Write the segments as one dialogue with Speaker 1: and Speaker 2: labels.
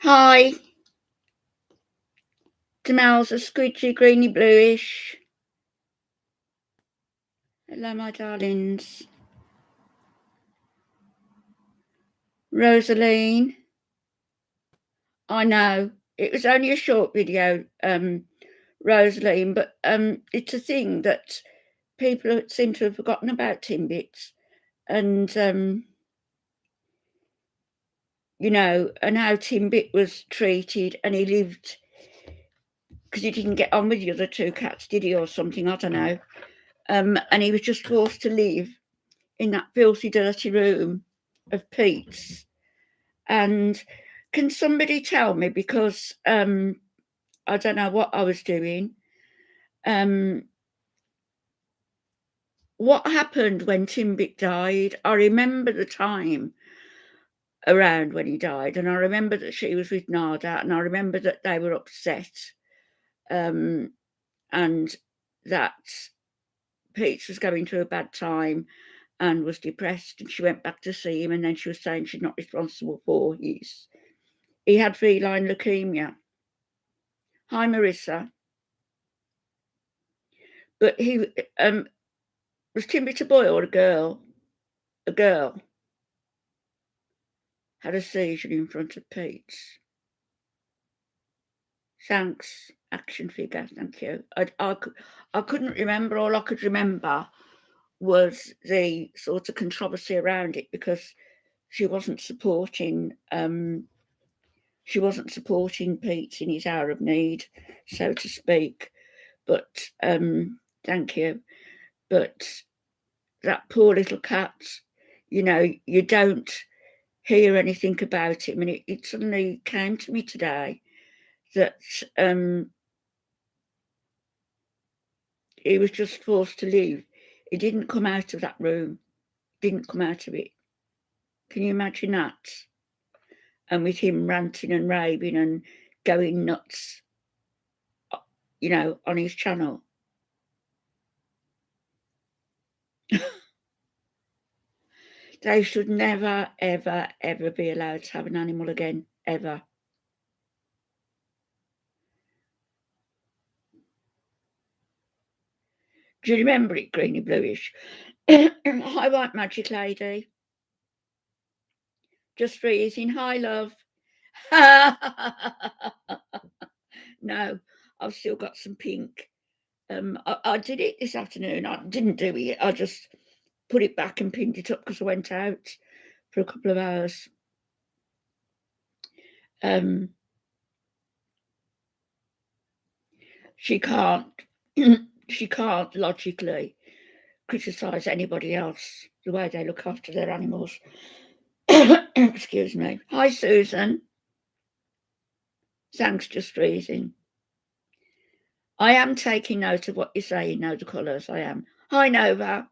Speaker 1: Hi, smells are squidgy, greeny, bluish. Hello, my darlings. Rosaline. I know it was only a short video, Rosaline, but it's a thing that people seem to have forgotten about Timbits, and and how Timbit was treated, and he lived because he didn't get on with the other two cats, did he, or something? I don't know. And he was just forced to live in that filthy, dirty room of Pete's. And can somebody tell me, because I don't know what I was doing, what happened when Timbit died? I remember the time around when he died, and I remember that she was with Nada, and I remember that they were upset, and that Pete was going through a bad time and was depressed, and she went back to see him, and then she was saying she's not responsible for he had feline leukemia. Hi, Marissa. But he was Timbit a boy or a girl? A girl had a seizure in front of Pete's. Thanks, action figure. Thank you. I couldn't remember. All I could remember was the sort of controversy around it, because she wasn't supporting Pete in his hour of need, so to speak. But thank you. But that poor little cat, you don't hear anything about him, and it suddenly came to me today that he was just forced to leave. He didn't come out of that room, didn't come out of it. Can you imagine that? And with him ranting and raving and going nuts, on his channel. They should never, ever, ever be allowed to have an animal again, ever. Do you remember it, greeny bluish? Hi, white magic lady. Just freezing. Hi, love. No, I've still got some pink. I did it this afternoon. I didn't do it. I just put it back and pinned it up because I went out for a couple of hours. She can't logically criticise anybody else the way they look after their animals. Excuse me. Hi, Susan. Thanks, just freezing. I am taking note of what you're saying, know the colours. I am. Hi, Nova.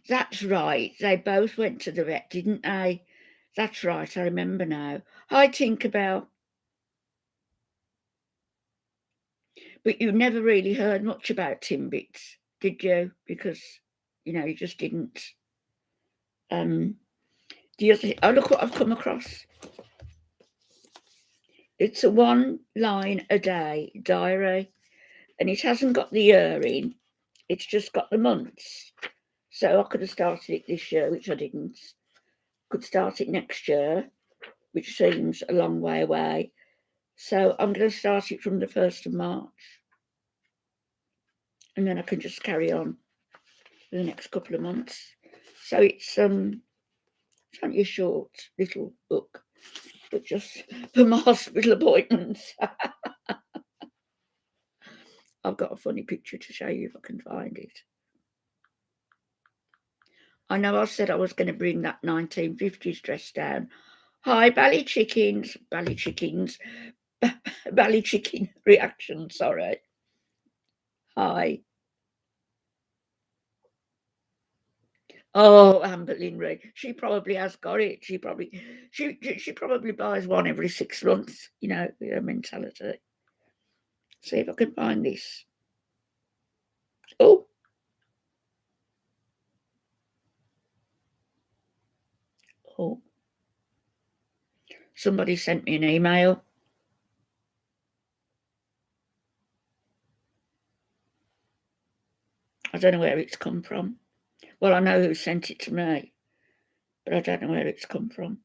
Speaker 1: That's right. They both went to the vet, didn't they? That's right. I remember now. Hi, Tinkerbell. But you never really heard much about Timbits, did you? Because, you just didn't. The other, oh, look what I've come across. It's a 1 line a day diary, and it hasn't got the year in. It's just got the months. So I could have started it this year, which I didn't. Could start it next year, which seems a long way away. So I'm going to start it from the 1st of March. And then I can just carry on for the next couple of months. So it's only a short little book, but just for my hospital appointments. I've got a funny picture to show you if I can find it. I know I said I was going to bring that 1950s dress down. Hi, Bally Chickens. Bally Chicken reaction, sorry. Hi. Oh, Amber Lynn, she probably has got it. She probably buys one every 6 months, her mentality. See if I can find this. Oh, somebody sent me an email. I don't know where it's come from. Well, I know who sent it to me, but I don't know where it's come from.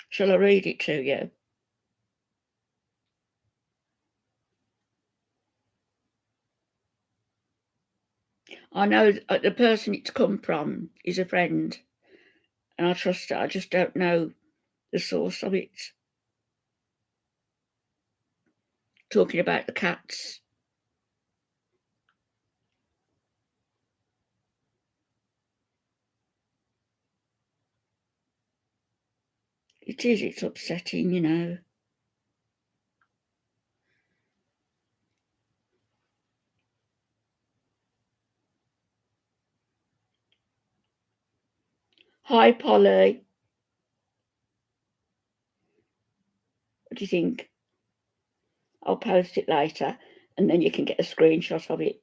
Speaker 1: Shall I read it to you? I know the person it's come from is a friend, and I trust her. I just don't know the source of it. Talking about the cats. It is, it's upsetting, you know. Hi, Polly. What do you think? I'll post it later, and then you can get a screenshot of it.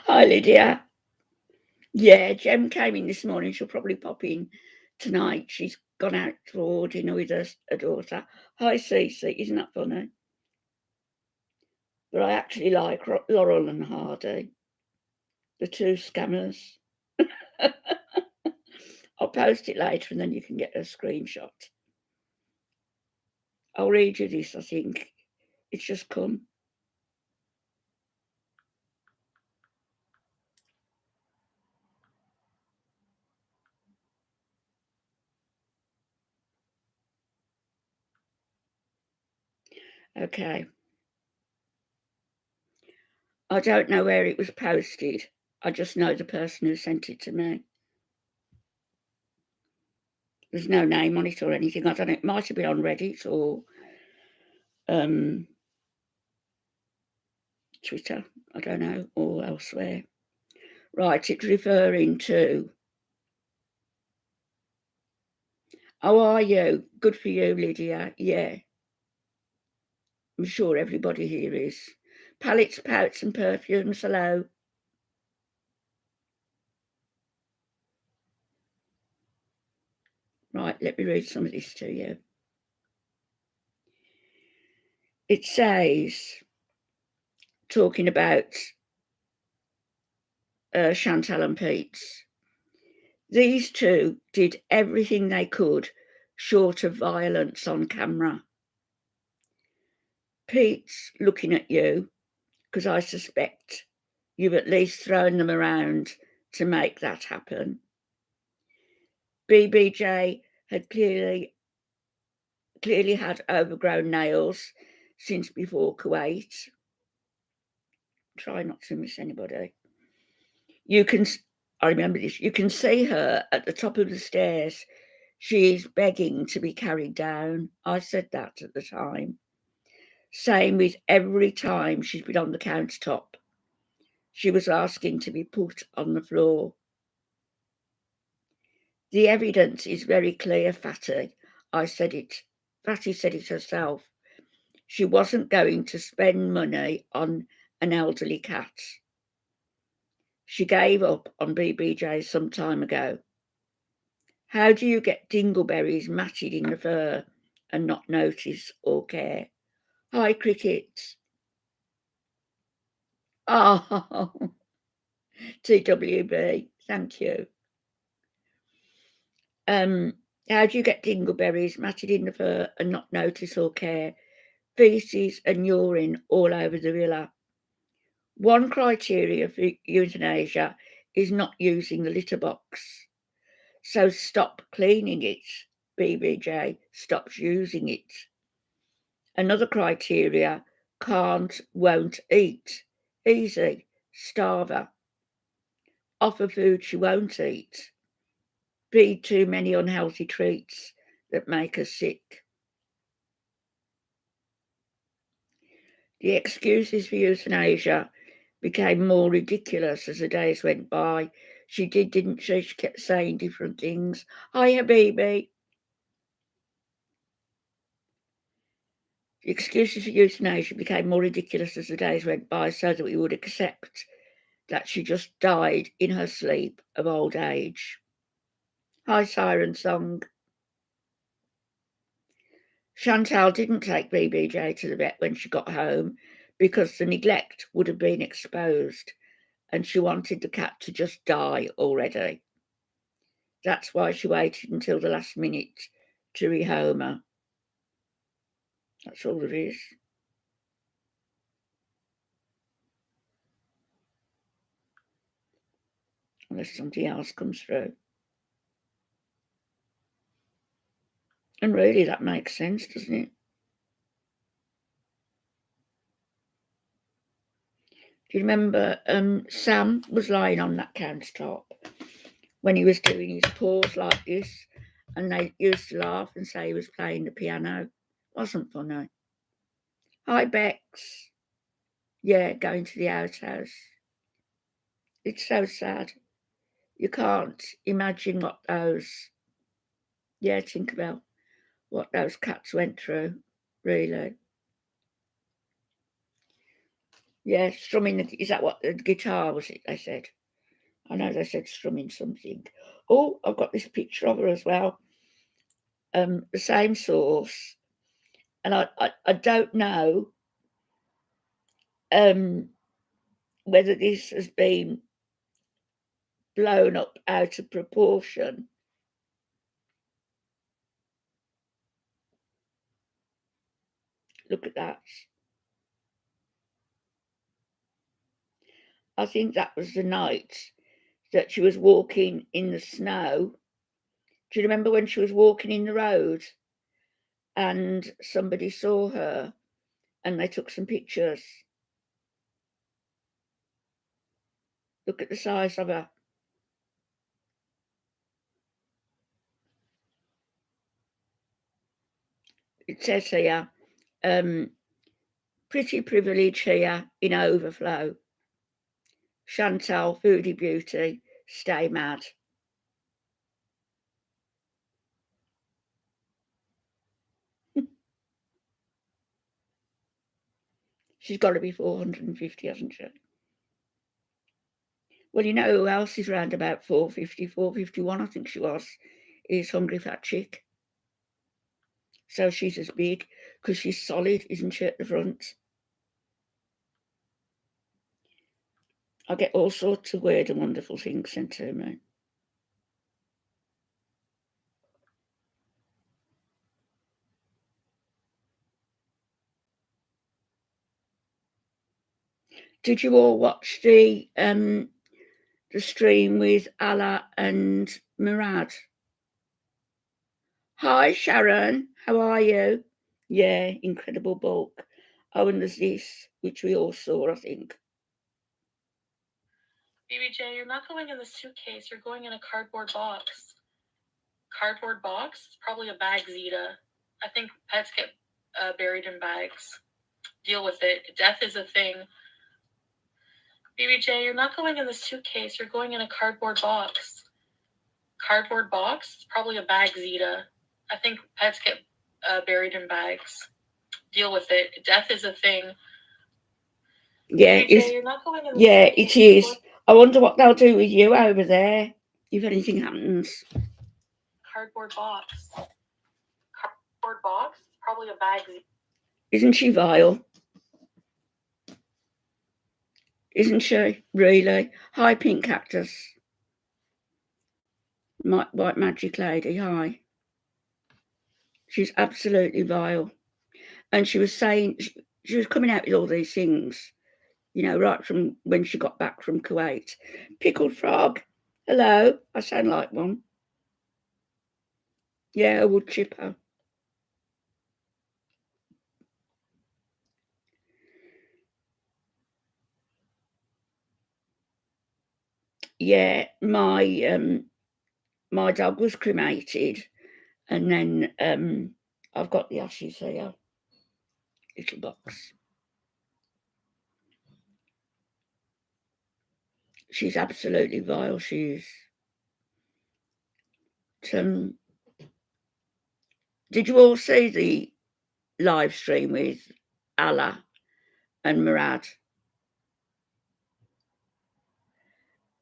Speaker 1: Hi, Lydia. Yeah, Jem came in this morning. She'll probably pop in tonight. She's gone out for dinner with her daughter. Hi, Cece. Isn't that funny? But I actually like Laurel and Hardy, the two scammers. I'll post it later, and then you can get a screenshot. I'll read you this, I think. It's just come. Okay. I don't know where it was posted. I just know the person who sent it to me. There's no name on it or anything. I don't know. It might have been on Reddit or Twitter. I don't know, or elsewhere. Right, it's referring to. How are you? Good for you, Lydia. Yeah. I'm sure everybody here is. Palettes, pouts, and perfumes. Hello. Right, let me read some of this to you. It says, talking about Chantal and Pete, these two did everything they could short of violence on camera. Pete's looking at you because I suspect you've at least thrown them around to make that happen. BBJ had clearly had overgrown nails since before Kuwait. Try not to miss anybody. I remember this, you can see her at the top of the stairs. She's begging to be carried down. I said that at the time. Same with every time she's been on the countertop. She was asking to be put on the floor. The evidence is very clear, Fatty. I said it. Fatty said it herself. She wasn't going to spend money on an elderly cat. She gave up on BBJ some time ago. How do you get dingleberries matted in the fur and not notice or care? Hi, Cricket. Oh, TWB, thank you. How do you get dingleberries matted in the fur and not notice or care? Feces and urine all over the villa. One criteria for euthanasia is not using the litter box. So stop cleaning it. BBJ stops using it. Another criteria, can't, won't eat. Easy, starve her. Offer food she won't eat. Feed too many unhealthy treats that make her sick. The excuses for euthanasia became more ridiculous as the days went by. She didn't she? She kept saying different things. Hiya, baby. The excuses for euthanasia became more ridiculous as the days went by, so that we would accept that she just died in her sleep of old age. Hi, Siren Song. Chantal didn't take BBJ to the vet when she got home because the neglect would have been exposed, and she wanted the cat to just die already. That's why she waited until the last minute to rehome her. That's all it is. Unless something else comes through. And really, that makes sense, doesn't it? Do you remember Sam was lying on that countertop when he was doing his paws like this, and they used to laugh and say he was playing the piano? Wasn't funny. Hi, Bex. Yeah, going to the outhouse. It's so sad. You can't imagine what those, Tinkerbell, what those cats went through, really. Yeah, strumming, is that what the guitar was it, they said? I know they said strumming something. Oh, I've got this picture of her as well. The same source. And I don't know whether this has been blown up out of proportion. Look at that. I think that was the night that she was walking in the snow. Do you remember when she was walking in the road and somebody saw her and they took some pictures? Look at the size of her. It says here, pretty privilege here in overflow. Chantal, foodie beauty, stay mad. She's got to be 450, hasn't she? Well, you know who else is round about 450, 451, I think she was, is Hungry Fat Chick. So she's as big because she's solid, isn't she, at the front? I get all sorts of weird and wonderful things sent to me. Did you all watch the stream with Allah and Murad? Hi, Sharon. How are you? Yeah, incredible bulk. Oh, and there's this, which we all saw, I think.
Speaker 2: BBJ, you're not going in the suitcase. You're going in a cardboard box. Cardboard box? It's probably a bag, Zeta. I think pets get buried in bags. Deal with it. Death is a thing. BBJ, you're not going in the suitcase. You're going in a cardboard box. Cardboard box? It's probably a bag, Zeta. I think pets get buried in bags. Deal with it. Death is a thing.
Speaker 1: Yeah,
Speaker 2: BBJ, you're not going in the
Speaker 1: yeah,
Speaker 2: suitcase.
Speaker 1: it is. I wonder what they'll do with you over there if anything happens.
Speaker 2: Cardboard box. Cardboard box? It's probably a bag.
Speaker 1: Isn't she vile? Isn't she? Really? Hi, Pink Cactus. White Magic Lady, hi. She's absolutely vile. And she was saying, she was coming out with all these things, right from when she got back from Kuwait. Pickled frog. Hello. I sound like one. Yeah, a wood chipper. Yeah, my dog was cremated, and then I've got the ashes here, little box. She's absolutely vile. She is. Did you all see live stream with Allah and Murad.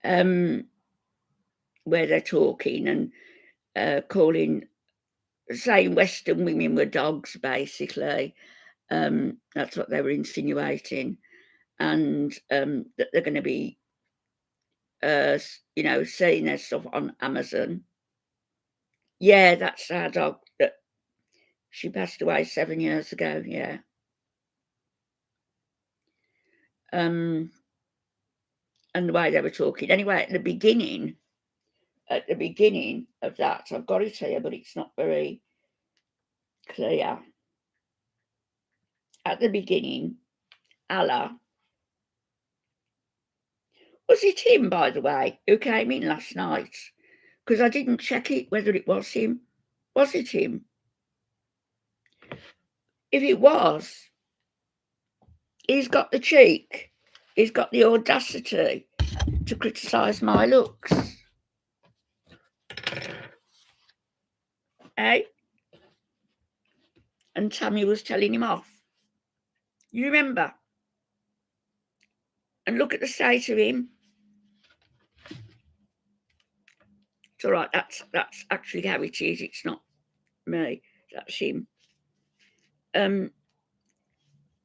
Speaker 1: Where they're talking and saying Western women were dogs, basically. That's what they were insinuating. And that they're going to be, seeing their stuff on Amazon. Yeah, that's our dog. That she passed away 7 years ago, yeah. And the way they were talking. Anyway, at the beginning of that, I've got it here, but it's not very clear. At the beginning, Allah, was it him, by the way, who came in last night? Because I didn't check it whether it was him. Was it him? If it was, he's got the cheek, he's got the audacity to criticise my looks. Eh? And Tammy was telling him off. You remember? And look at the state of him. It's all right, that's actually how it is. It's not me, that's him.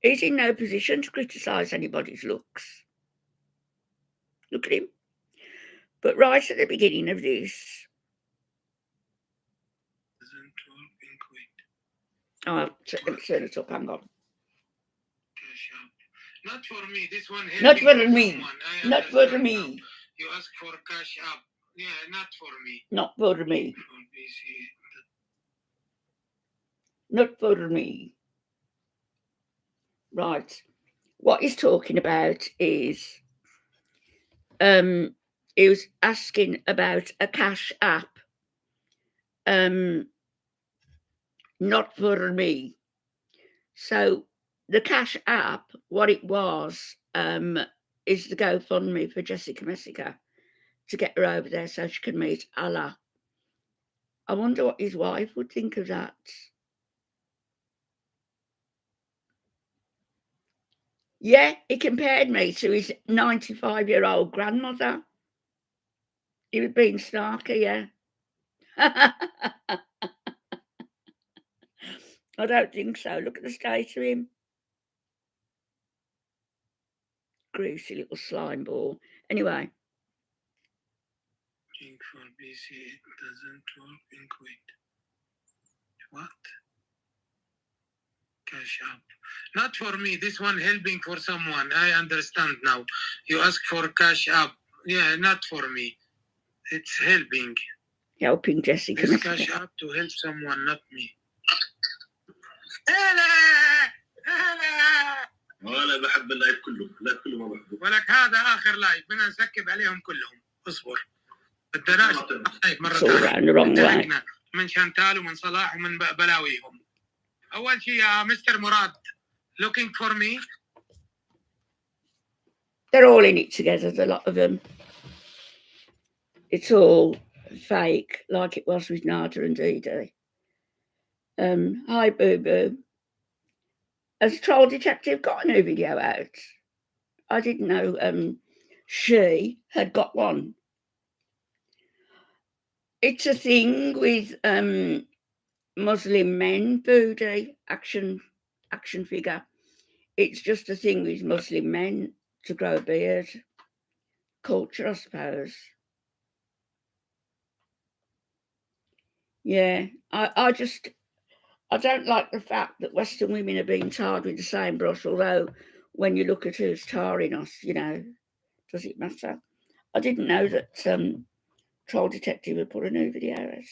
Speaker 1: He's in no position to criticise anybody's looks. Look at him. But right at the beginning of this, let me turn it up, hang on.
Speaker 3: Not for me, this one.
Speaker 1: Not for me. Not for me.
Speaker 3: You ask for cash up. Yeah, not for me.
Speaker 1: Not for me. Not for me. Right. What he's talking about is he was asking about a cash app. Not for me. So the cash app, what it was, is the GoFundMe for Jessica Messica to get her over there so she can meet Allah. I wonder what his wife would think of that. Yeah, he compared me to his 95-year-old grandmother. He was being snarky, yeah. I don't think so. Look at the state of him. Greasy little slime ball. Anyway.
Speaker 3: Link for BC, it doesn't work in Kuwait. What? Cash up. Not for me. This one helping for someone. I understand now. You ask for cash up. Yeah, not for me. It's helping.
Speaker 1: Helping Jessica.
Speaker 3: This cash up to help someone, not me.
Speaker 4: وانا بحب اللايف كله، اللايف كله ما بحبه.
Speaker 3: ولك هذا اخر لايف بدنا نسكب عليهم كلهم. اصبر. بدناش لايف مره ثانيه. من شانتال ومن صلاح ومن بلاويهم. اول شيء يا مستر مراد looking for me.
Speaker 1: They're all in it together, a lot of them. It's all fake, like it was with Nada and Dee Dee. Hi, Boo Boo. Has Troll Detective got a new video out? I didn't know she had got one. It's a thing with Muslim men, Booty, action figure. It's just a thing with Muslim men to grow a beard. Culture, I suppose. Yeah, I don't like the fact that Western women are being tarred with the same brush, although when you look at who's tarring us, does it matter? I didn't know that Troll Detective had put a new video out.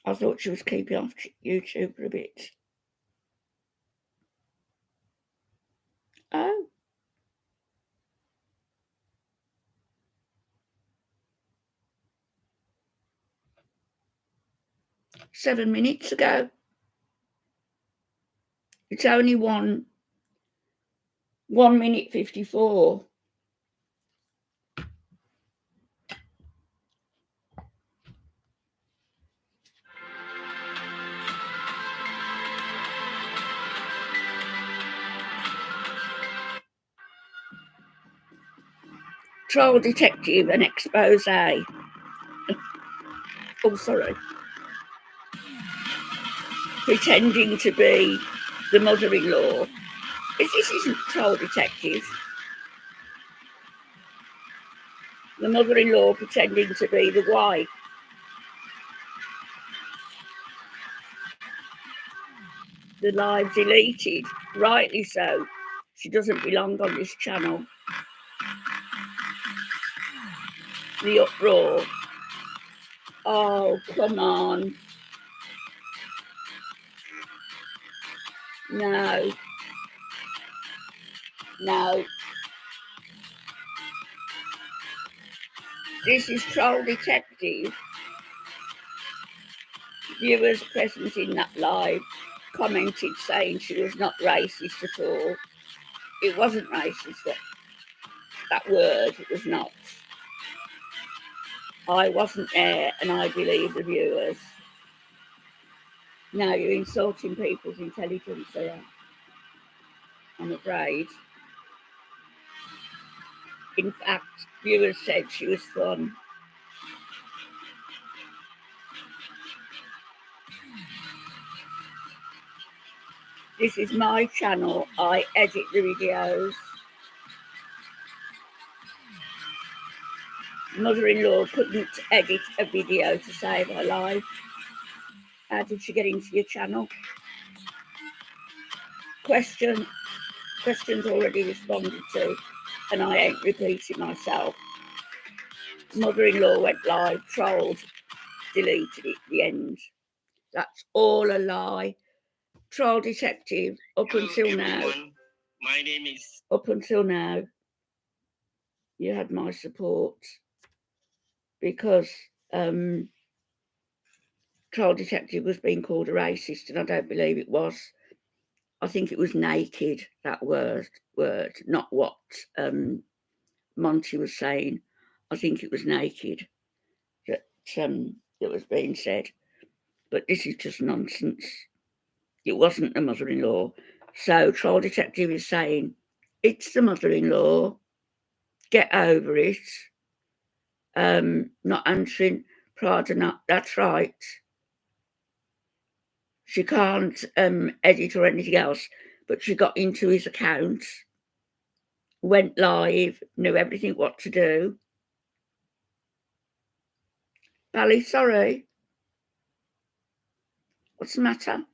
Speaker 1: I thought she was keeping off YouTube for a bit. Oh. "7 minutes ago. It's only 1 minute 54. Troll detective and expose. Oh, sorry. Pretending to be the mother-in-law. This isn't troll detective. The mother-in-law pretending to be the wife. The live deleted, rightly so. She doesn't belong on this channel. The uproar. Oh, come on. No. No. This is Troll Detective. Viewers present in that live commented saying she was not racist at all. It wasn't racist, that word, it was not. I wasn't there and I believe the viewers. No, you're insulting people's intelligence there. I'm afraid. In fact, viewers said she was fun. This is my channel. I edit the videos. Mother-in-law couldn't edit a video to save her life. How did she get into your channel? Questions already responded to, and I ain't repeating myself. Mother-in-law went live, trolled, deleted it at the end. That's all a lie. Troll detective,
Speaker 5: Hello, everyone. My name is...
Speaker 1: Up until now, you had my support because Troll detective was being called a racist, and I don't believe it was. I think it was naked, that word, not what Monty was saying. I think it was naked that was being said. But this is just nonsense. It wasn't the mother-in-law. So Troll Detective is saying, it's the mother-in-law. Get over it. Not answering Prada, not. That's right. She can't edit or anything else, but she got into his account, went live, knew everything what to do. Bally, sorry. What's the matter?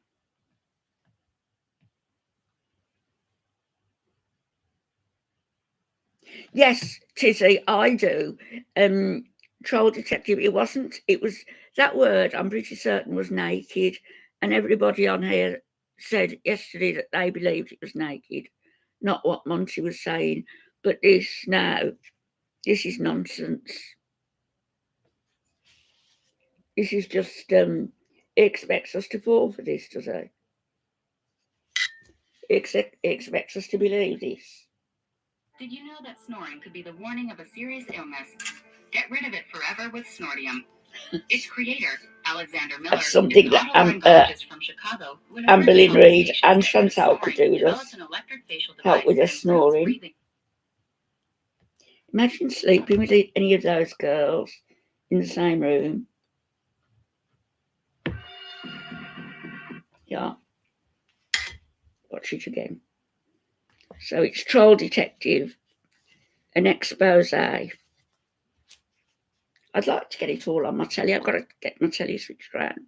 Speaker 1: Yes, Tizzy, I do. Troll detective, it was that word, I'm pretty certain, was naked, and everybody on here said yesterday that they believed it was naked, not what Monty was saying. But this is nonsense. This is just, he expects us to fall for this, does he? He expects us to believe this.
Speaker 6: Did you know that snoring could be the warning of a serious illness? Get rid of it forever with Snortium. Its creator, Alexander Miller,
Speaker 1: that's something that
Speaker 6: from Chicago,
Speaker 1: Amberlynn Reid and Chantal could do with us. Help with her snoring. Imagine sleeping with any of those girls in the same room. Yeah. Watch it again. So it's Troll Detective, an expose. I'd like to get it all on my telly. I've got to get my telly switched around.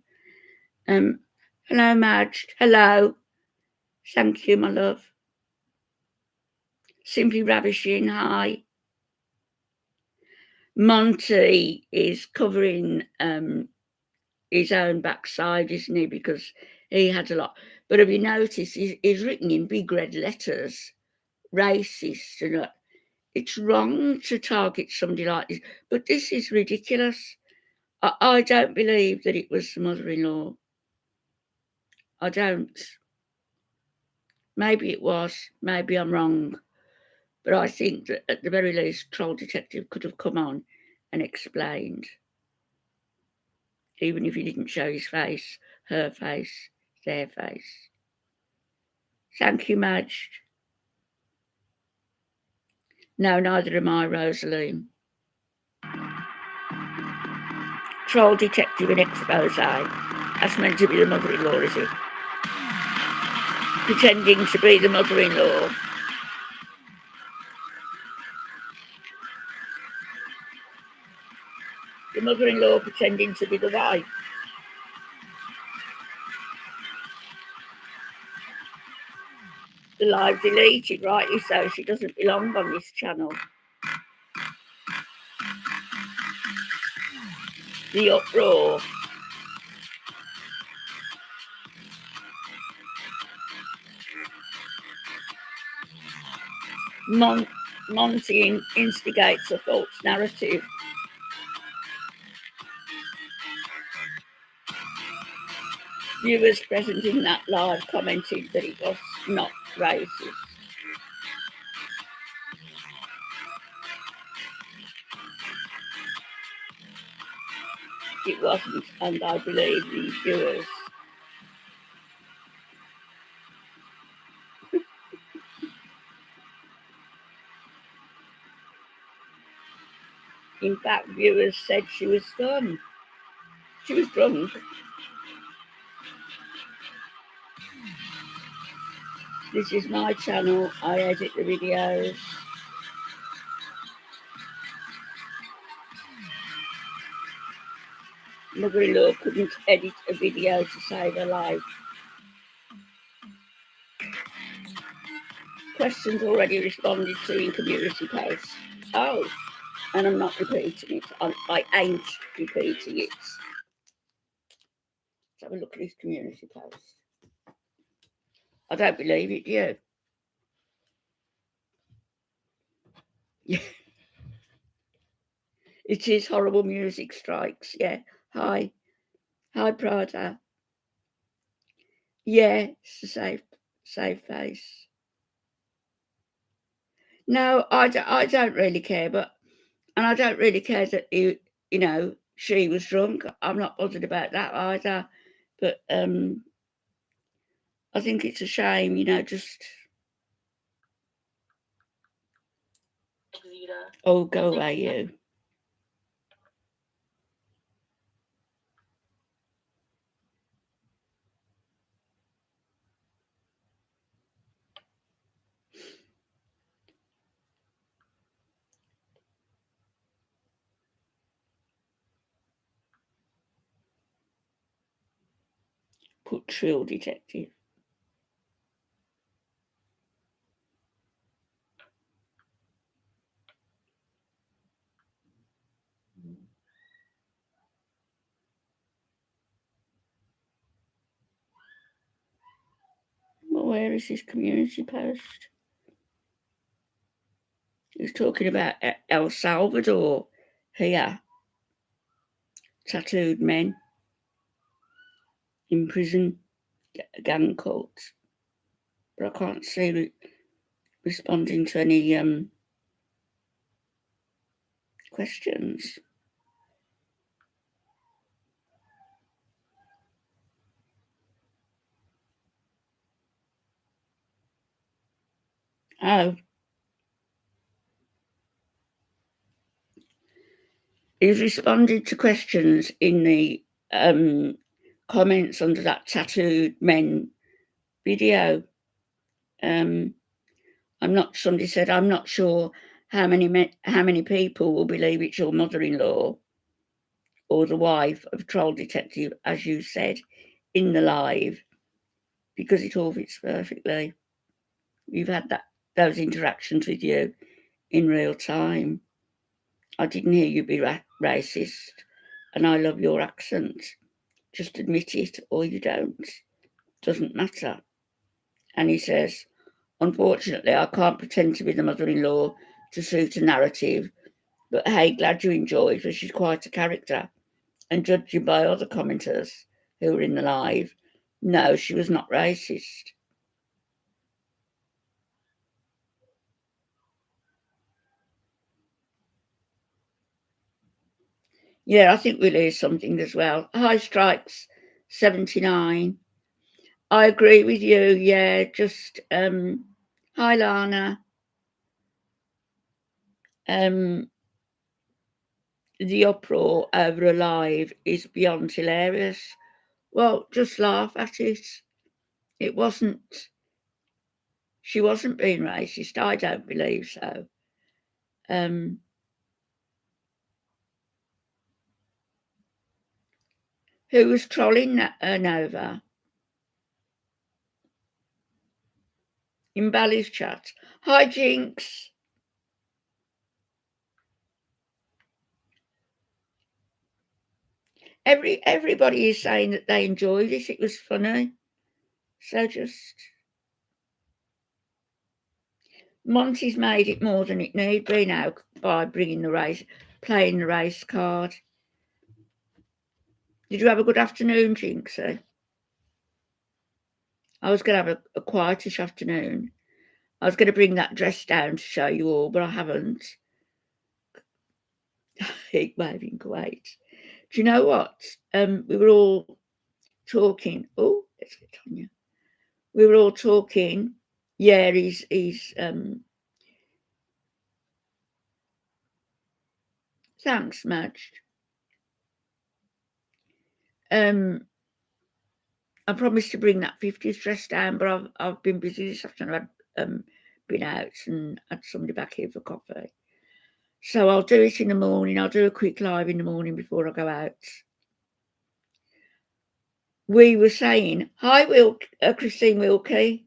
Speaker 1: Hello, Madge. Hello. Thank you, my love. Simply Ravishing. Hi. Monty is covering his own backside, isn't he? Because he had a lot. But have you noticed he's written in big red letters, racist, and it's wrong to target somebody like this. But this is ridiculous. I don't believe that it was the mother-in-law. I don't. Maybe it was. Maybe I'm wrong. But I think that at the very least, Troll Detective could have come on and explained. Even if he didn't show his face, her face, their face. Thank you, Madge. No, neither am I, Rosaline. Troll detective in expose. That's meant to be the mother-in-law, is it? Pretending to be the mother-in-law. The mother-in-law pretending to be the wife. The live deleted, rightly so. She doesn't belong on this channel. The uproar. Monty instigates a false narrative. Viewers present in that live commented that it was not racist. It wasn't, and I believe these viewers. In fact, viewers said she was fun. She was drunk. This is my channel. I edit the videos. Mother-in-law couldn't edit a video to save her life. Questions already responded to in community posts. Oh, and I'm not repeating it. I ain't repeating it. Let's have a look at this community post. I don't believe it, you. Yeah. It is horrible music strikes, yeah. Hi, Prada. Yeah, it's a safe face. No, I don't really care, and I don't really care that you know she was drunk. I'm not bothered about that either, but I think it's a shame, you know, just. Oh, go away, you. Put Trill Detective. Well, where is this community post? He's talking about El Salvador here. Tattooed men in prison, gang cults. But I can't see responding to any questions. Oh. He's responded to questions in the comments under that tattooed men video. Somebody said, I'm not sure how many people will believe it's your mother-in-law or the wife of Troll Detective, as you said in the live, because it all fits perfectly. We've had those interactions with you in real time. I didn't hear you be racist, and I love your accent. Just admit it, or you don't. Doesn't matter. And he says, unfortunately, I can't pretend to be the mother-in-law to suit a narrative, but hey, glad you enjoyed, for she's quite a character. And judging by other commenters who were in the live, no, she was not racist. Yeah, I think we'll hear something as well. Hi, Strikes 79. I agree with you. Yeah, just hi, Lana. the uproar over a live is beyond hilarious. Well, just laugh at it. It wasn't. She wasn't being racist. I don't believe so. Who was trolling Nova? In Bally's chat. Hi, Jinx. Everybody is saying that they enjoyed it. It was funny. So just... Monty's made it more than it need be now by playing the race card. Did you have a good afternoon, Jinxie? I was going to have a quietish afternoon. I was going to bring that dress down to show you all, but I haven't. Heat wave in Kuwait. Do you know what? We were all talking. Oh, let's get Tanya. We were all talking. Yeah, he's thanks, Madge. I promised to bring that 50s dress down, but I've been busy this afternoon. I've been out and had somebody back here for coffee. So I'll do it in the morning. I'll do a quick live in the morning before I go out. We were saying, hi, Christine Wilkie.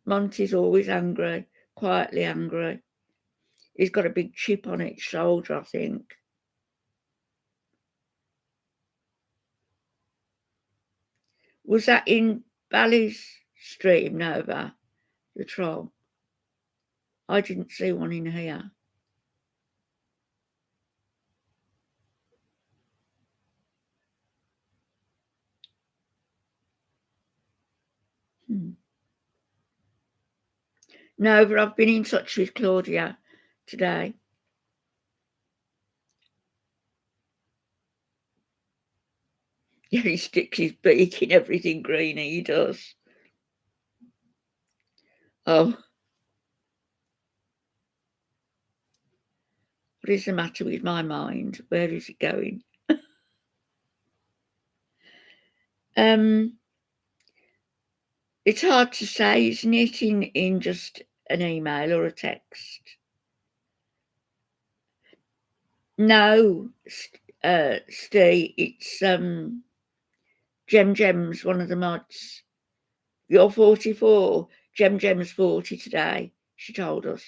Speaker 1: Monty's always angry, quietly angry. He's got a big chip on each shoulder, I think. Was that in Bally's stream, Nova, the troll? I didn't see one in here. Nova, I've been in touch with Claudia today. Yeah, he sticks his beak in everything greeny, he does. Oh. What is the matter with my mind? Where is it going? It's hard to say, isn't it, in just an email or a text? No, Steve, it's Gem's one of the mods. You're 44. Gem's 40 today, she told us.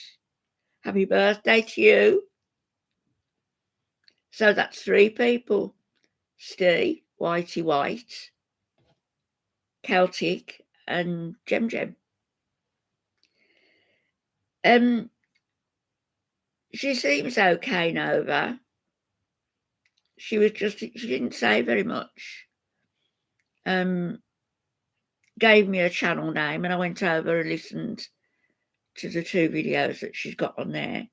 Speaker 1: Happy birthday to you. So that's 3 people. Steve, Whitey White, Celtic, and Gem. She seems okay, Nova. She didn't say very much. Gave me a channel name and I went over and listened to the 2 videos that she's got on there.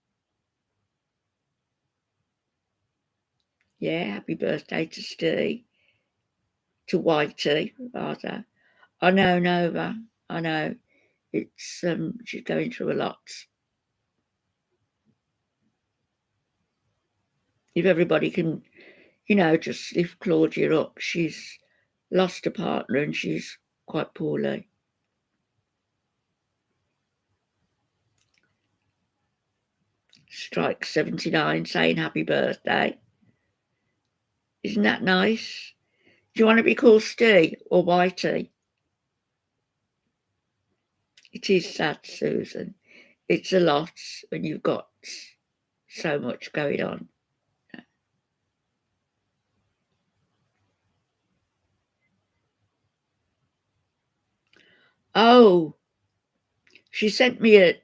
Speaker 1: Yeah, happy birthday to Steve. To Whitey, rather. I know, Nova. I know. It's she's going through a lot. If everybody can, just lift Claudia up. She's lost a partner and she's quite poorly. Strike 79 saying happy birthday. Isn't that nice? Do you want to be called Steve or Whitey? It is sad, Susan. It's a lot when you've got so much going on. Oh, she sent me a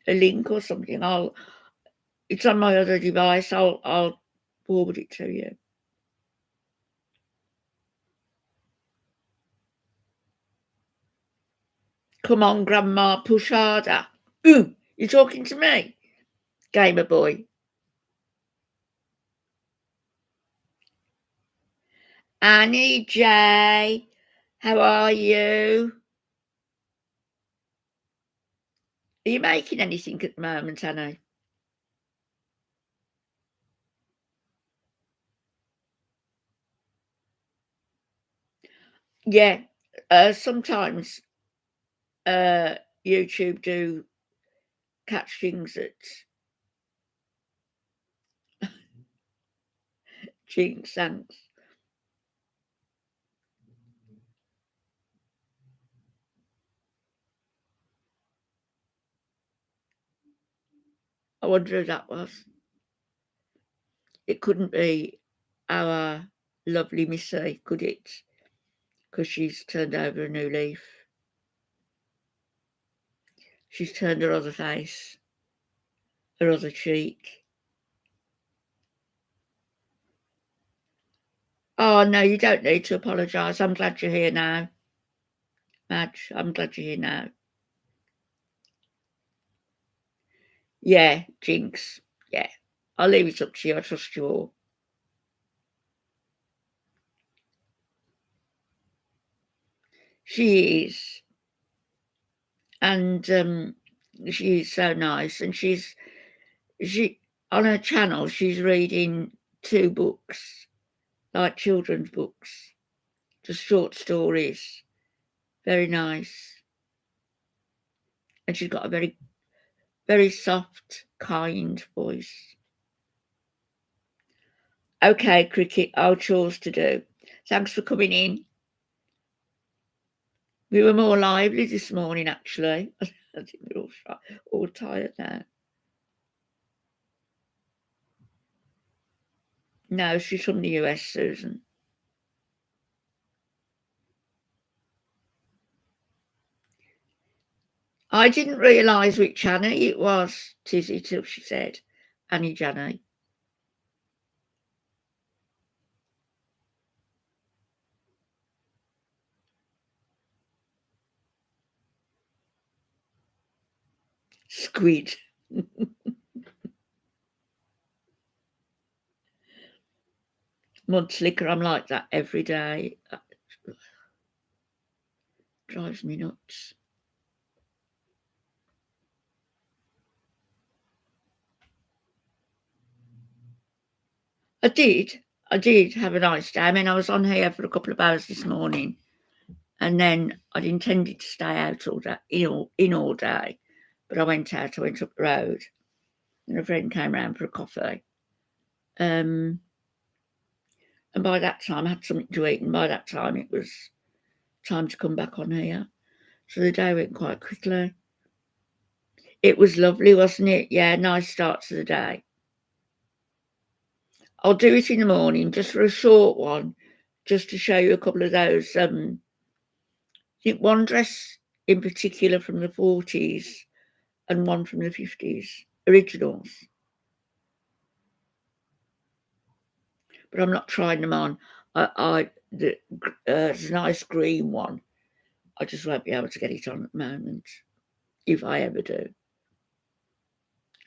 Speaker 1: link or something. It's on my other device. I'll forward it to you. Come on, Grandma, push harder. Ooh, you're talking to me? Gamer boy. Annie J. How are you? Are you making anything at the moment, Anna? Yeah, sometimes YouTube do catch things that Jinx, thanks. I wonder who that was. It couldn't be our lovely Missy, could it? Because she's turned over a new leaf. She's turned her other face, her other cheek. Oh, no, you don't need to apologise. I'm glad you're here now. Madge, I'm glad you're here now. Yeah, Jinx. Yeah, I'll leave it up to you. I trust you all. She is. And she's so nice. And she on her channel, she's reading 2 books, like children's books, just short stories. Very nice. And she's got a very, very soft, kind voice. Okay, Cricket, our chores to do. Thanks for coming in. We were more lively this morning, actually. I think we're all tired now. No, she's from the US, Susan. I didn't realise which Annie it was, Tizzy, till she said Annie Janney. Squid. Mud slicker, I'm like that every day. Drives me nuts. I did have a nice day. I mean, I was on here for a couple of hours this morning, and then I'd intended to stay out all day, in all day, but I went up the road, and a friend came round for a coffee. And by that time, I had something to eat, and by that time, it was time to come back on here. So the day went quite quickly. It was lovely, wasn't it? Yeah, nice start to the day. I'll do it in the morning, just for a short one, just to show you a couple of those. I think one dress in particular from the 40s and one from the 50s, originals. But I'm not trying them on. There's a nice green one. I just won't be able to get it on at the moment, if I ever do.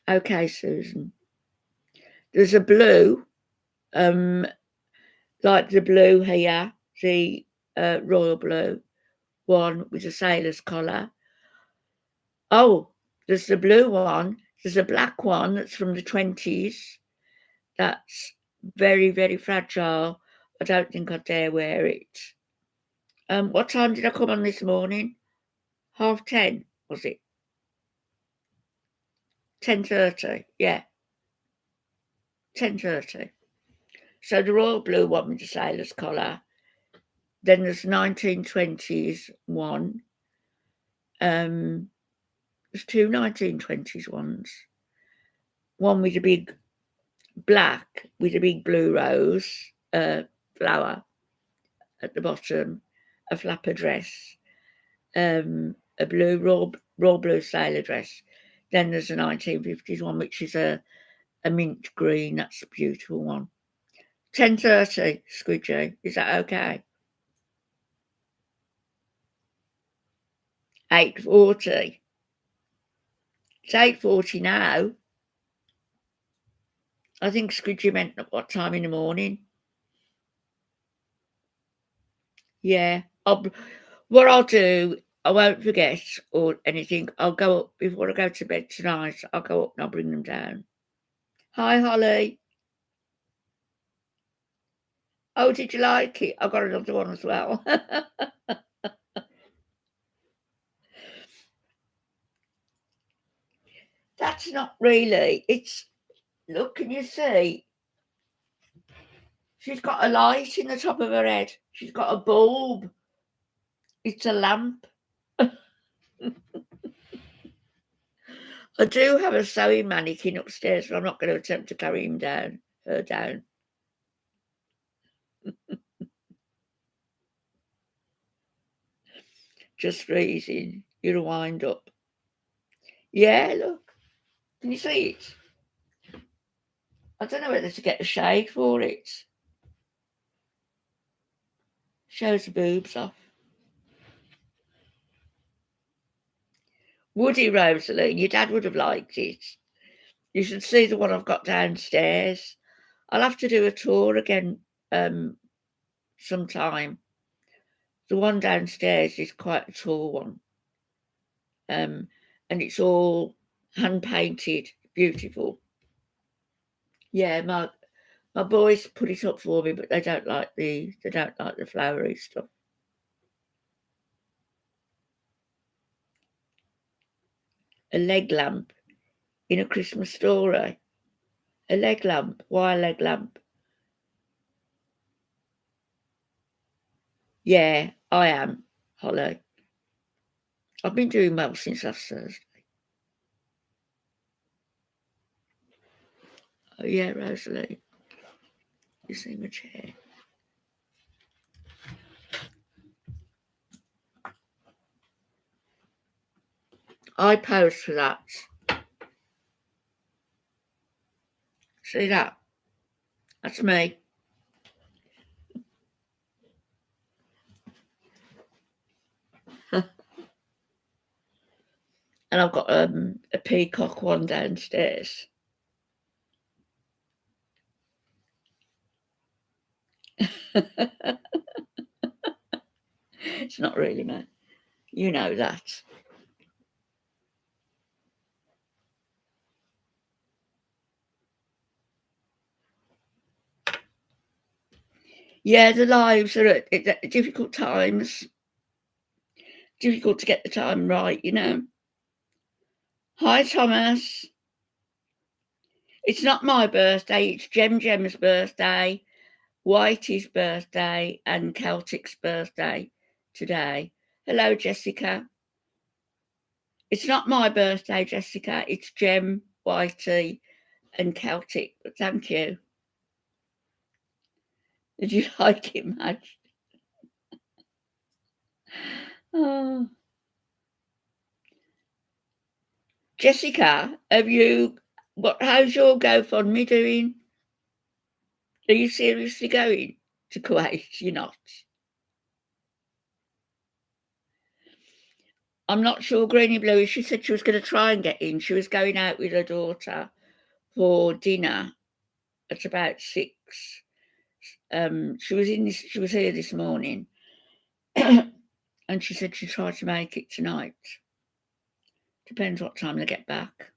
Speaker 1: Okay, Susan. There's a blue, like the blue here, the royal blue one with a sailor's collar. Oh, there's the blue one. There's a black one that's from the 20s. That's very, very fragile. I don't think I dare wear it. What time did I come on this morning? 10:30, was it? 10:30, yeah. 10:30. So the royal blue one with the sailor's collar. Then there's 1920s one. There's 2 1920s ones. One with a big black with a big blue rose flower at the bottom, a flapper dress, a blue raw blue sailor dress. Then there's a 1950s one, which is a mint green. That's a beautiful one. 10:30, Squidgy. Is that okay? 8:40. It's 8:40 now. I think Squidgy meant at what time in the morning? Yeah, What I'll do, I won't forget or anything. I'll go up before I go to bed tonight. I'll go up and I'll bring them down. Hi, Holly. Oh, did you like it? I've got another one as well. That's not really. It's, look, can you see? She's got a light in the top of her head. She's got a bulb. It's a lamp. I do have a sewing mannequin upstairs, but I'm not going to attempt to carry her down. Just freezing. You're a wind up. Yeah, look. Can you see it? I don't know whether to get a shade for it. Shows the boobs off. Woody, Rosalie, your dad would have liked it. You should see the one I've got downstairs. I'll have to do a tour again sometime. The one downstairs is quite a tall one. And it's all hand painted, beautiful. Yeah, my boys put it up for me, but they don't like the flowery stuff. A leg lamp in A Christmas Story. A leg lamp. Why a leg lamp? Yeah, I am, Holly. I've been doing well since last Thursday. Oh, yeah, Rosalie. You see my chair. I posed for that. See that? That's me. And I've got a peacock one downstairs. It's not really me. You know that. Yeah, the lives are at difficult times. Difficult to get the time right, you know. Hi, Thomas. It's not my birthday. It's Jem's birthday, Whitey's birthday, and Celtic's birthday today. Hello, Jessica. It's not my birthday, Jessica. It's Jem, Whitey, and Celtic. But thank you. Did you like it, Madge? Oh. Jessica, how's your GoFundMe doing? Are you seriously going to Kuwait? You're not. I'm not sure, Granny Blue. She said she was going to try and get in. She was going out with her daughter for dinner at about 6. She was here this morning, and she said she'd try to make it tonight. Depends what time they get back.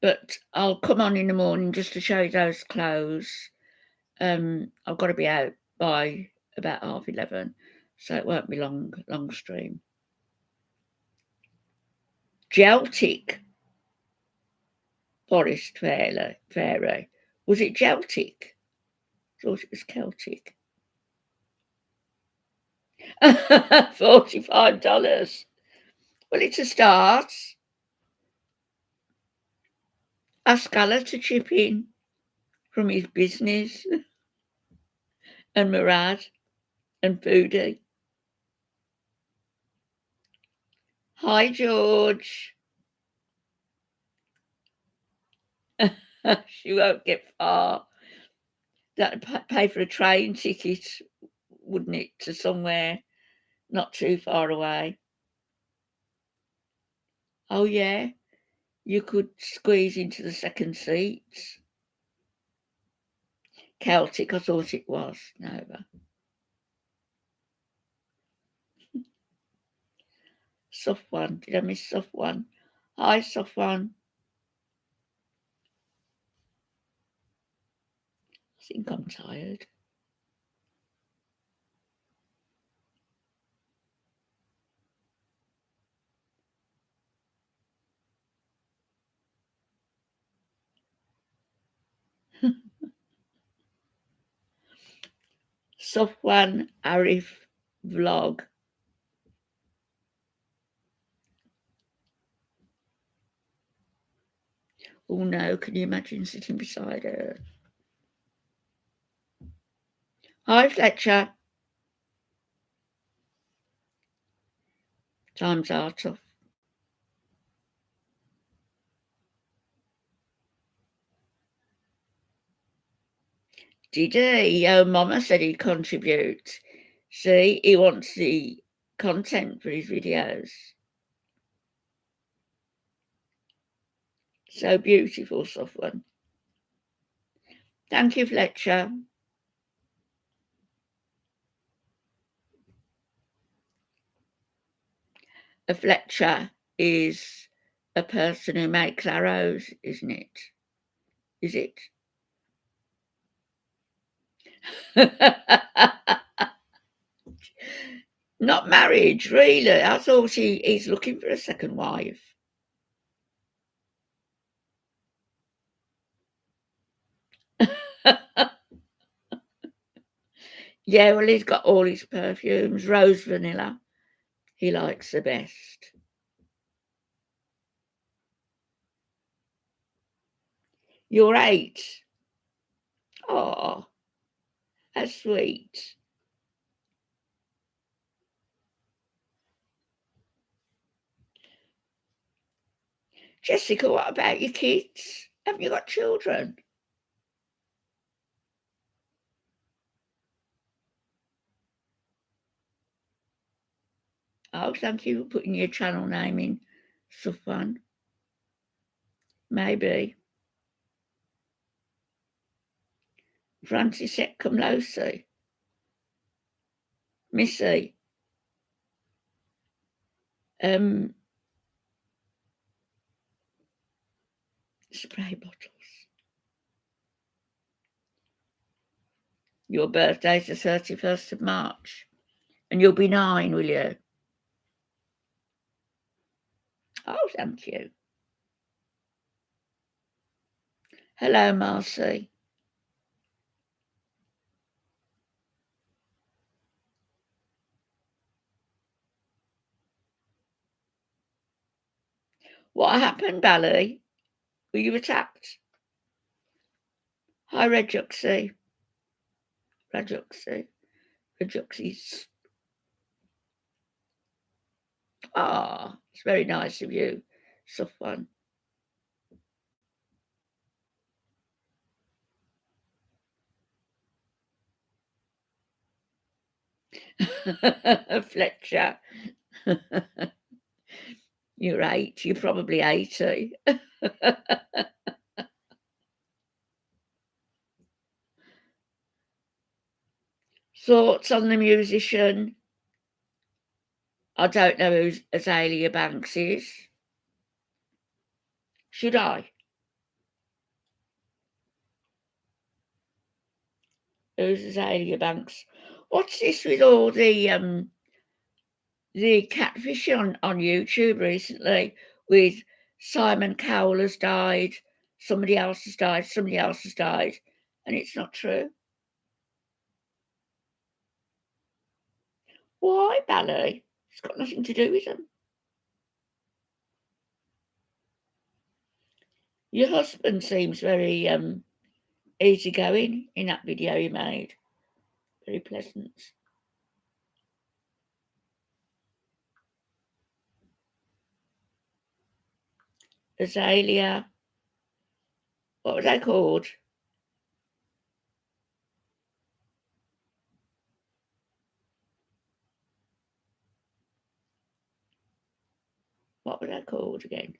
Speaker 1: But I'll come on in the morning just to show you those clothes. I've got to be out by about 11:30, so it won't be long stream. Celtic, Forest Fairy. Was it Celtic? I thought it was Celtic. $45. Well, it's a start. Ask Allah to chip in from his business, and Murad and Foodie. Hi, George. She won't get far. That'd pay for a train ticket, wouldn't it, to somewhere not too far away. Oh, yeah, you could squeeze into the second seats. Celtic, I thought it was. Nova. Safwan. Did I miss Safwan? Hi, Safwan. I think I'm tired. Safwan Arif vlog. Oh no, can you imagine sitting beside her? Hi, Fletcher. Times are tough. Did he? Oh, Mama said he'd contribute. See, he wants the content for his videos. So beautiful, Safwan. Thank you, Fletcher. A Fletcher is a person who makes arrows, isn't it? Is it? Not married, really. I thought he's looking for a second wife. Yeah, well, he's got all his perfumes. Rose vanilla, he likes the best. You're 8. Oh, how sweet. Jessica, what about your kids? Haven't you got children? Oh, thank you for putting your channel name in, Safwan. Maybe. Francisette Comlosi. Missy. Spray bottles. Your birthday's the 31st of March. And you'll be 9, will you? Oh, thank you. Hello, Marcy. What happened, Bally? Were you attacked? Hi, Rejuxy. Rejuxy's. Ah, it's very nice of you, Safwan. Fletcher. You're 8. You're probably 80. Thoughts on the musician? I don't know who Azealia Banks is. Should I? Who's Azealia Banks? What's this with all the catfish on YouTube recently with Simon Cowell has died, somebody else has died, and it's not true? Why, Bally? It's got nothing to do with them. Your husband seems very easygoing in that video you made. Very pleasant. Azealia. What was they called? What were they called again?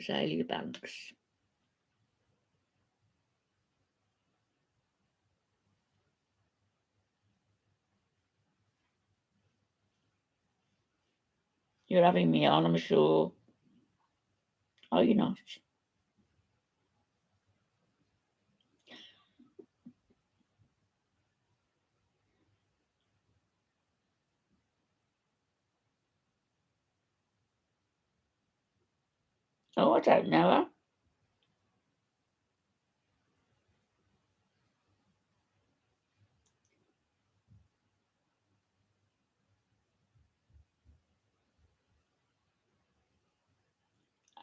Speaker 1: Azealia Banks. You're having me on, I'm sure. Are you not? Oh, I don't know her.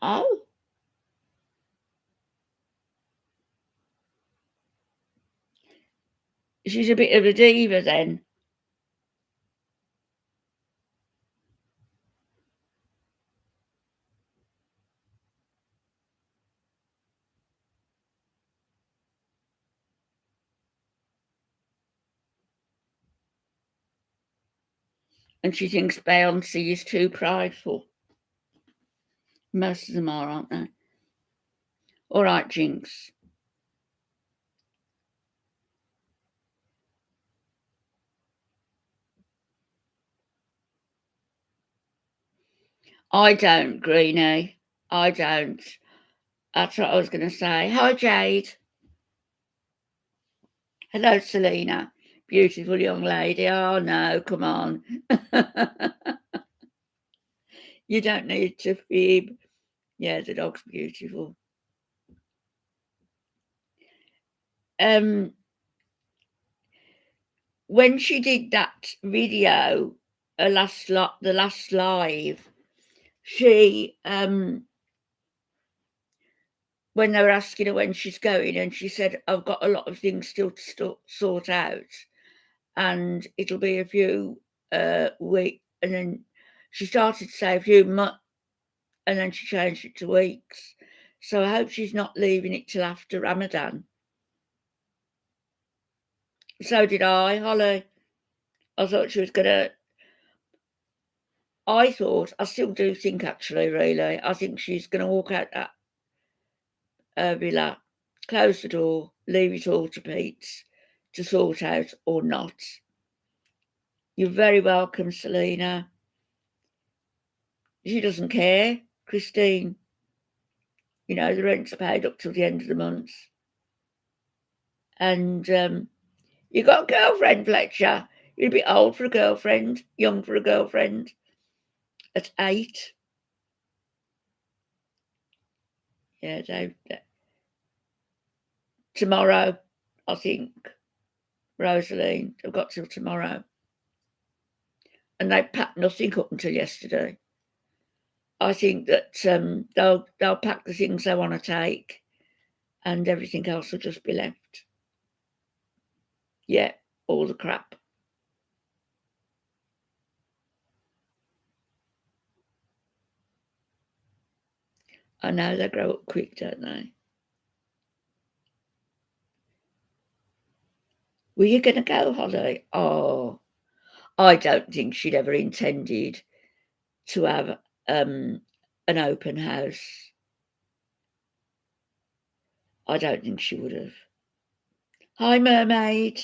Speaker 1: Oh. She's a bit of a diva then. And she thinks Beyonce is too prideful. Most of them are, aren't they? All right, Jinx. I don't, Greenie. I don't. That's what I was going to say. Hi, Jade. Hello, Selena. Beautiful young lady. Oh, no, come on. You don't need to fib. Yeah, the dog's beautiful. When she did that video, the last live, she when they were asking her when she's going, and she said, I've got a lot of things still to sort out, and it'll be a few weeks. And then she started to say a few months, and then she changed it to weeks. So I hope she's not leaving it till after Ramadan. So did I, Holly. I thought she was going to... I still do think, actually, really, I think she's going to walk out that villa, close the door, leave it all to Pete to sort out or not. You're very welcome, Selena. She doesn't care, Christine. You know, the rent's paid up till the end of the month. And you got a girlfriend, Fletcher. You're a bit old for a girlfriend, young for a girlfriend. At 8. Yeah, tomorrow, I think, Rosaline. I've got till tomorrow. And they packed nothing up until yesterday. I think that they'll pack the things they want to take, and everything else will just be left. Yeah, all the crap. I know they grow up quick, don't they? Were you going to go, Holly? Oh, I don't think she'd ever intended to have an open house. I don't think she would have. Hi, Mermaid.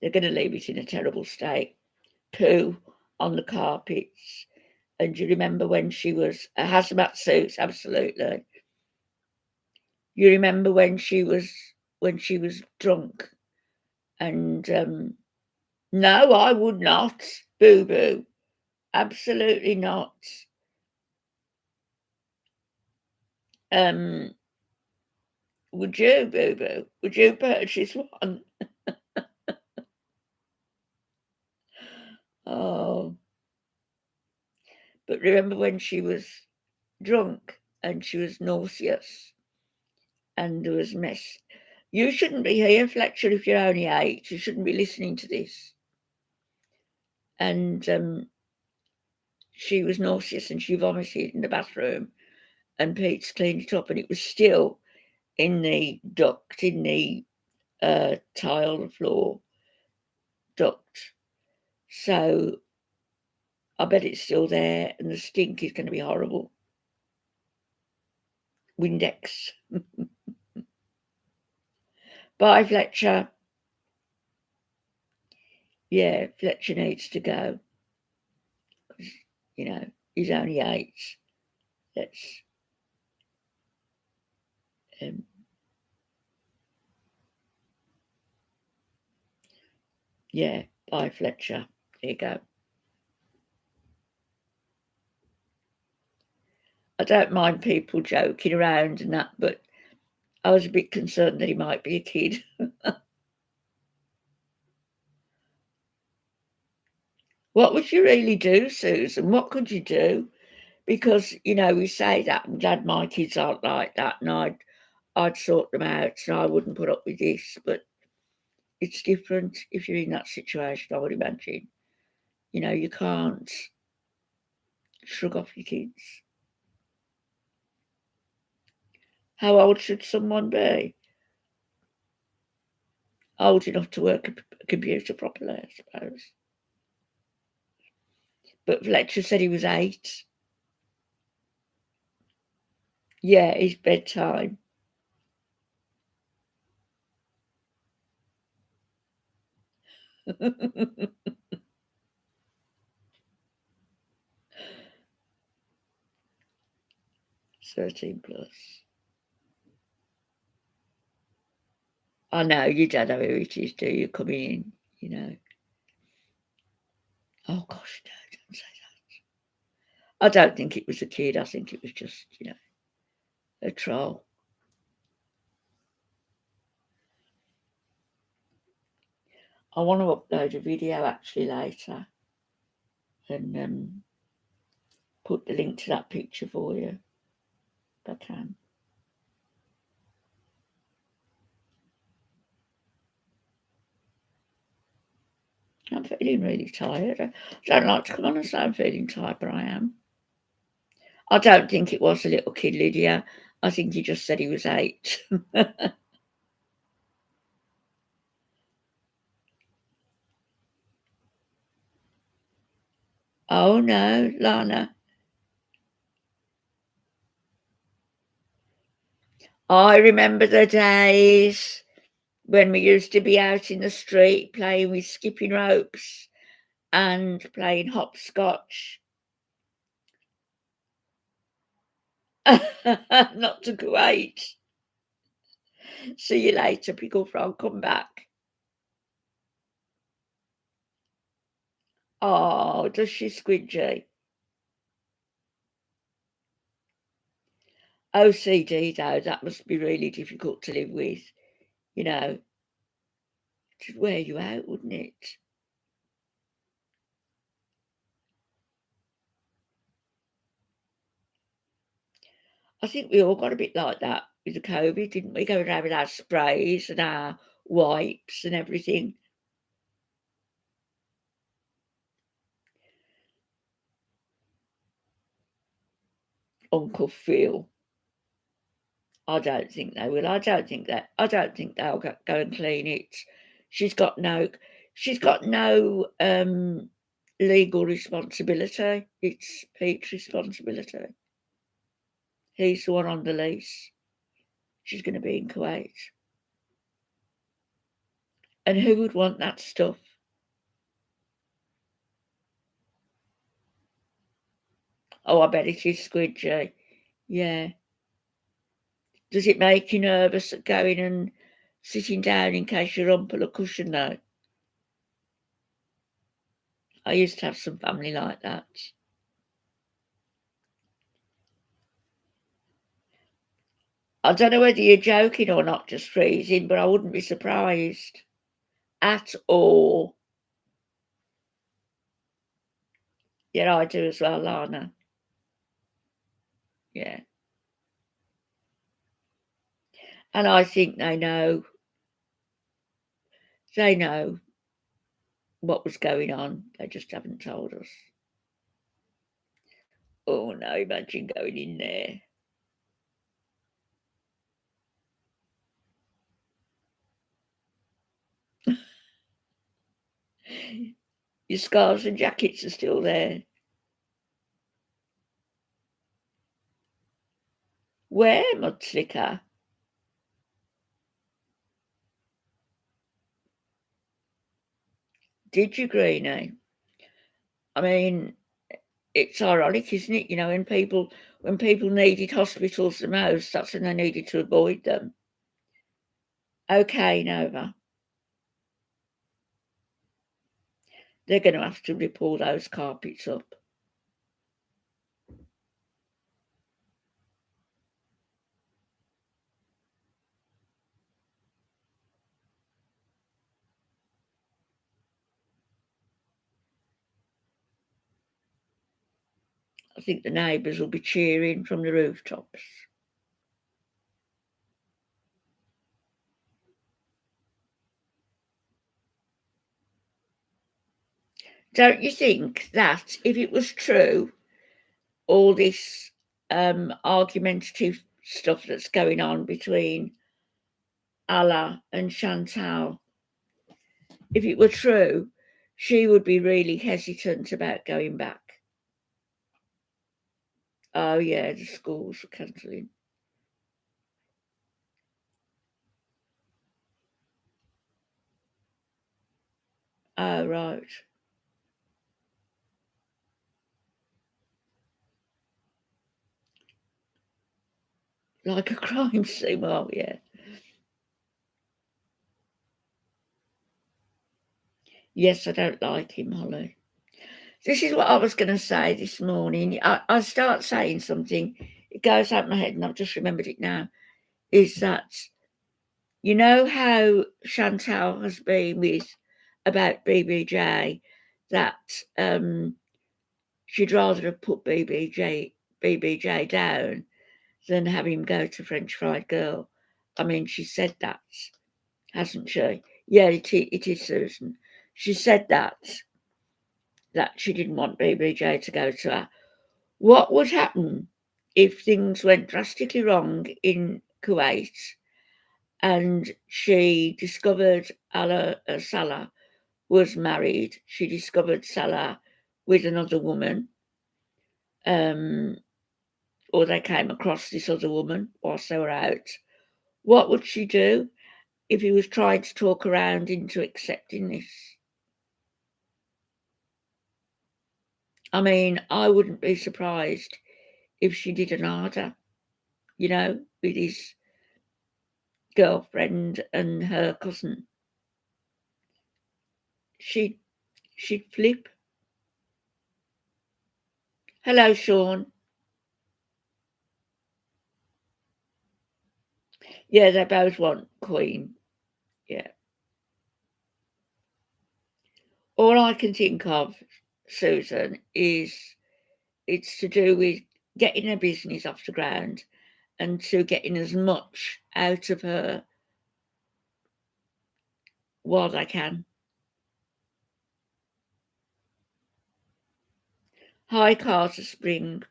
Speaker 1: They're going to leave it in a terrible state. Poo on the carpets. And do you remember when she was a hazmat suit? Absolutely. You remember when she was drunk? And no, I would not. Boo boo. Absolutely not. Would you, boo boo? Would you purchase one? Oh. But remember when she was drunk and she was nauseous and there was mess. You shouldn't be here, Fletcher, if you're only 8. You shouldn't be listening to this. And she was nauseous and she vomited in the bathroom, and Pete's cleaned it up, and it was still in the duct, in the tile floor duct. So I bet it's still there, and the stink is going to be horrible. Windex. Bye, Fletcher. Yeah, Fletcher needs to go. You know, he's only 8. Let's yeah, bye Fletcher. There you go. I don't mind people joking around and that, but I was a bit concerned that he might be a kid. What would you really do, Susan? What could you do? Because, you know, we say that, I'm glad my kids aren't like that, and I'd sort them out, and I wouldn't put up with this, but it's different if you're in that situation, I would imagine. You know, you can't shrug off your kids. How old should someone be? Old enough to work a computer properly, I suppose. But Fletcher said he was 8. Yeah, it's bedtime. +13. I know, you don't know who it is, do you, coming in, you know. Oh, gosh, no, don't say that. I don't think it was a kid. I think it was just, you know, a troll. I want to upload a video actually later and put the link to that picture for you, if I can. I'm feeling really tired. I don't like to come on and say I'm feeling tired, but I am. I don't think it was a little kid, Lydia. I think he just said he was 8. Oh, no, Lana. I remember the days when we used to be out in the street playing with skipping ropes and playing hopscotch. Not to Kuwait. See you later, Pickle Frog. Come back. Oh, does she, Squidgy? OCD, though, that must be really difficult to live with. You know, it'd wear you out, wouldn't it? I think we all got a bit like that with the COVID, didn't we? Going around with our sprays and our wipes and everything. Uncle Phil. I don't think they will. I don't think they'll go and clean it. She's got no legal responsibility. It's Pete's responsibility. He's the one on the lease. She's going to be in Kuwait. And who would want that stuff? Oh, I bet it is Squidgy. Yeah. Does it make you nervous going and sitting down in case you rumple a cushion though? I used to have some family like that. I don't know whether you're joking or not, just freezing, but I wouldn't be surprised at all. Yeah, I do as well, Lana. Yeah. And I think they know what was going on. They just haven't told us. Oh no, imagine going in there. Your scarves and jackets are still there. Where, Mudslicker? Did you, Greenie? I mean, it's ironic, isn't it? You know, when people needed hospitals the most, that's when they needed to avoid them. Okay, Nova. They're going to have to rip all those carpets up. I think the neighbours will be cheering from the rooftops. Don't you think that if it was true, all this argumentative stuff that's going on between Alla and Chantal, if it were true, she would be really hesitant about going back. Oh, yeah, the schools were cancelling. Oh, right. Like a crime scene, well, yeah. Yes, I don't like him, Holly. This is what I was going to say this morning. I start saying something, it goes out my head, and I've just remembered it now, is that, you know how Chantal has been with about BBJ, that she'd rather have put BBJ down than have him go to French Fried Girl. I mean, she said that, hasn't she? Yeah, it is, Susan. She said that she didn't want BBJ to go to her. What would happen if things went drastically wrong in Kuwait and she discovered Salah was married? She discovered Salah with another woman, or they came across this other woman whilst they were out. What would she do if he was trying to talk around into accepting this? I mean, I wouldn't be surprised if she did an ADA, you know, with his girlfriend and her cousin. She'd flip. Hello, Sean. Yeah, they both want Queen. Yeah. All I can think of, Susan, is it's to do with getting her business off the ground and to getting as much out of her while they can. Hi, Carter Spring.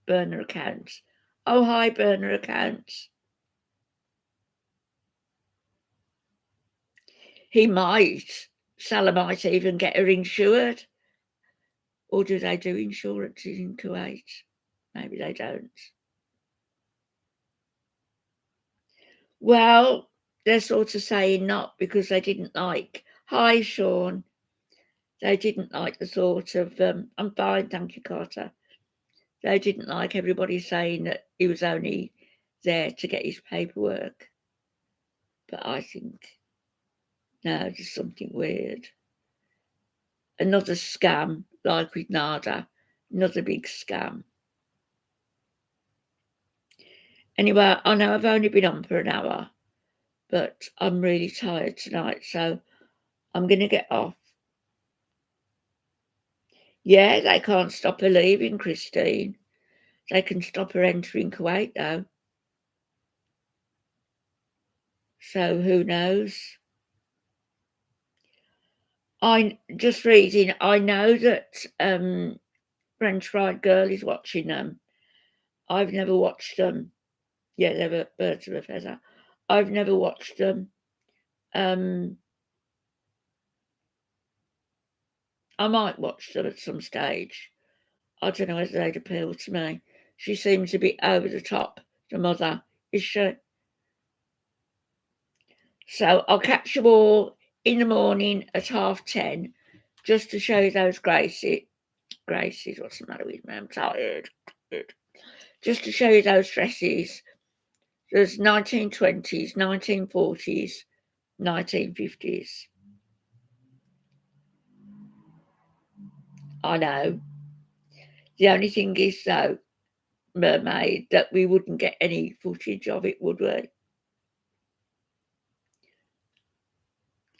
Speaker 1: Burner accounts. Oh, hi, burner accounts. Salah might even get her insured. Or do they do insurances in Kuwait? Maybe they don't. Well, they're sort of saying not, because they didn't like. Hi, Sean. They didn't like the thought of. I'm fine, thank you, Carter. They didn't like everybody saying that he was only there to get his paperwork. But I think, no, there's something weird. Another scam, like with Nada. Another big scam. Anyway, I know I've only been on for an hour, but I'm really tired tonight, so I'm going to get off. Yeah, they can't stop her leaving, Christine. They can stop her entering Kuwait, though. So who knows? I'm just reading. I know that French Fried Girl is watching them. I've never watched them. Yeah, they're birds of a feather. I've never watched them. I might watch them at some stage. I don't know whether they'd appeal to me. She seems to be over the top, the mother, is she? So I'll catch you all in the morning at 10:30 just to show you those Gracies, what's the matter with me? I'm tired. Just to show you those dresses. There's 1920s, 1940s, 1950s. I know. The only thing is, though, Mermaid, that we wouldn't get any footage of it, would we?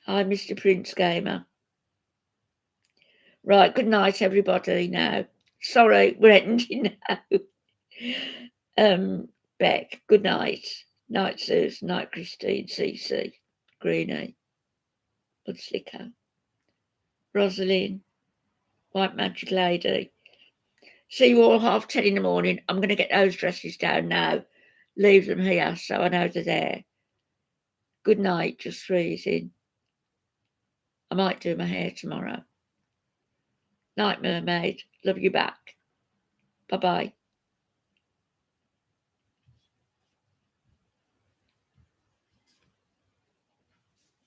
Speaker 1: Hi, Mr. Prince Gamer. Right, good night, everybody, now. Sorry, we're ending now. Beck, good night. Night, Suze. Night, Christine, CC, Greenie, Bud Slicker, Rosalind, White Magic Lady. See you all 10:30 in the morning. I'm going to get those dresses down now. Leave them here so I know they're there. Good night, just freezing. I might do my hair tomorrow. Night, Mermaid. Love you back. Bye-bye.